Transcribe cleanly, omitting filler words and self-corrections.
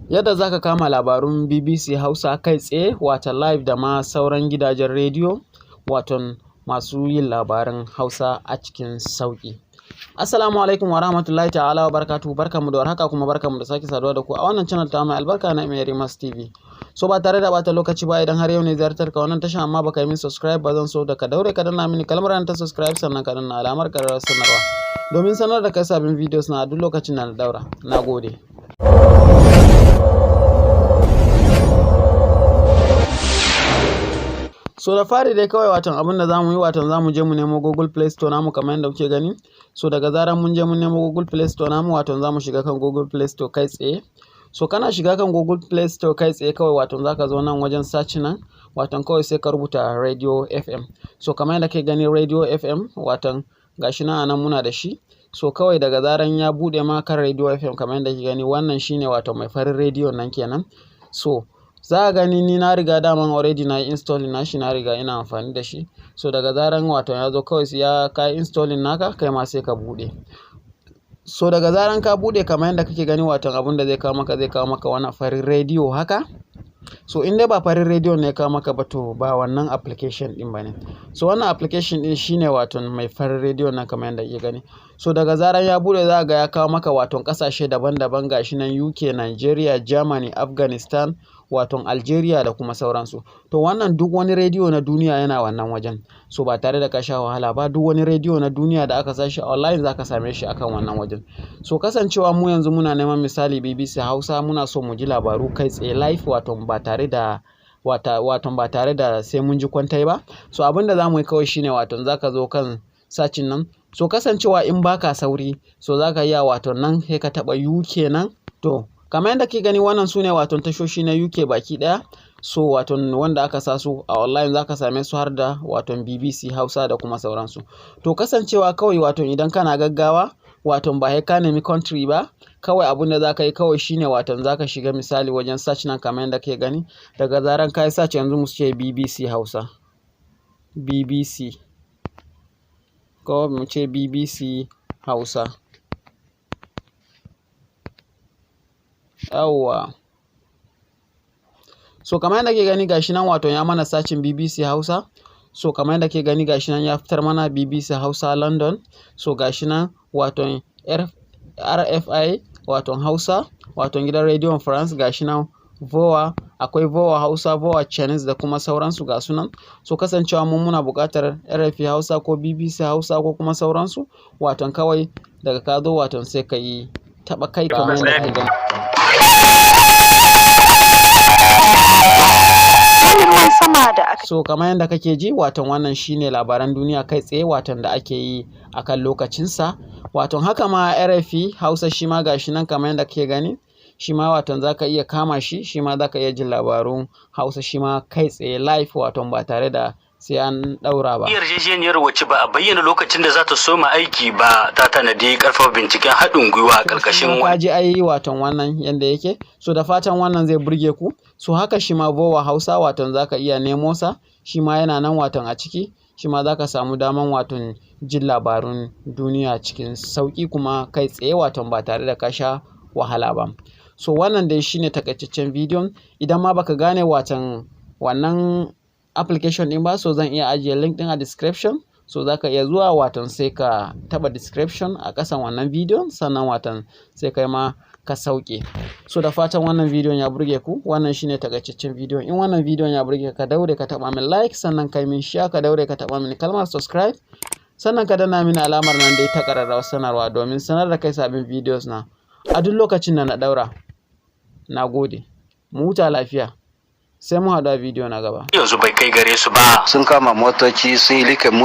Yadda zaka kama labarun BBC Hausa kai tsaye wato live da ma sauran gidajen rediyo wato masu yin labaran Hausa a cikin sauƙi. Assalamu alaikum wa rahmatullahi ta'ala wa barakatuhu. Barkanmu da warhaka kuma barkanmu da sake saduwa da ku a wannan channel ta mai albarka na Emerimas TV. So ba tare da bata lokaci ba, idan har yau ne ziyartar ka wannan tasha amma baka yi min subscribe ba, zan so da ka daure ka danna mini kalmar ta subscribe sannan ka danna alamar ƙararrawar sanarwa domin sanar da kai sabbin videos na duk lokacin da na daura. Nagode. So da fari dai kawai abin da zamu yi zamu je mu nemo Google Play Store namu kamar yadda kuke gani. So daga zaran mun je mun nemo Google Play Store namu zamu shiga kan Google Play Store kai tsaye. So kana shiga kan Google Play Store kai tsaye kawai zaka zo nan wajen search nan kawai sai ka rubuta Radio FM. So kamar yadda kake gani Radio FM gashi nan anan muna da shi. So kawai daga zaran ya bude ma kan Radio FM kamar yadda kake gani, wannan shine mai farin radio nan kenan. So za ka gani ni na riga daman already na yi installing nashi, na riga ina amfani da shi. So daga zaran ya zo kawai sai ya kai installing naka kai ma sai ka bude. So daga zaran ka bude kamar yadda kake gani abin da zai kawo maka wannan farin radio haka. So in dai ba farin radio ne ya kawo maka ba, to ba wannan application din bane. So wannan application din shine mai farin radio nan kamar yadda kake gani. So daga zaran ya bude za ga ya kawo maka kasashe daban-daban, gashi nan UK, Nigeria, Germany, Afghanistan, Algeria da kuma sauransu. To wannan duk wani rediyo na duniya yana wannan wajen. So ba tare da ka sha wahala ba, duk wani rediyo na duniya da aka sashi online zaka same shi akan wannan wajen. So kasancewa mu yanzu muna neman misali BBC Hausa, muna so mu ji labaru kai tsaye live ba tare da sai mun ji kwantai ba. So abinda zamu yi kawai shine zaka zo kan sacin nan. So kasancewa in baka sauri, so zaka iya nan sai ka taba UK nan. To kamar yadda kike gani wannan sune tashoshi na UK baki daya. So wanda aka sa su a online zaka same su har da BBC Hausa da kuma sauransu. To kasancewa kawai idan kana gaggawa ba sai ka nemi country ba, kawai abin da zaka yi kawai shine zaka shiga misali wajen search nan kamar yadda kake gani. Daga zaran kai search yanzu mu ce BBC Hausa, BBC ko mu ce BBC Hausa. Yawwa. So kamar yadda ke gani gashi nan ya mana sacin BBC Hausa. So kamar yadda ke gani gashi nan ya fitar mana BBC Hausa London. So gashi nan RFI Hausa gidan rediyon France, gashi nan VOA, akwai VOA Hausa, VOA Chinese da kuma sauransu ga sunan. So kasancewa muna buƙatar RFI Hausa ko BBC Hausa ko kuma sauransu, kawai daga ka zo sai ka yi taɓa kai kamar yadda ke gani. So kamar yadda kake ji wannan shine labaran duniya kai tsaye da ake yi akan lokacinsa. Haka ma RFI Hausa shi ma gashi nan kamar yadda kake gani, shi ma zaka iya kama shi ma zaka iya jin labarun Hausa shi ma kai tsaye live ba tare da sai an daura ba. Yarjejeniyar wacce ba a bayyana lokacin da za ta soma aiki ba ta tanadi karfafa binciken haɗin gwiwa a ƙarƙashin kaji ai wannan yanda yake. So da fatan wannan zai burge ku. So haka shi ma VOA Hausa zaka iya nemo sa, shi ma yana nan a ciki. Shi ma zaka samu daman jin labarun duniya cikin sauki kuma kai tsaye ba tare da ka sha wahala ba. So wannan dai shine takaitaccen bidiyon. Idan ma baka gane wannan application din ba, so zan iya ajiye link din a description. So zaka iya zuwa sai ka taba description a ƙasan wannan bidiyon, sannan sai kai ma ka sauke. So da fatan wannan bidiyon ya burge ku. Wannan shine takaitaccen bidiyon. In wannan bidiyon ya burge ka, daure ka taba min like, sannan kai min share, ka daure ka taba min kalmar subscribe, sannan ka danna mini alamar nan dai ta ƙararrawar sanarwa domin sanar da kai sabbin videos na a duk lokacin da na daura. Nagode. Mu huta lafiya. Sai mu haɗu a bidiyo na gaba. Yanzu bai kai gare su ba. Sun kama motoci sun yi like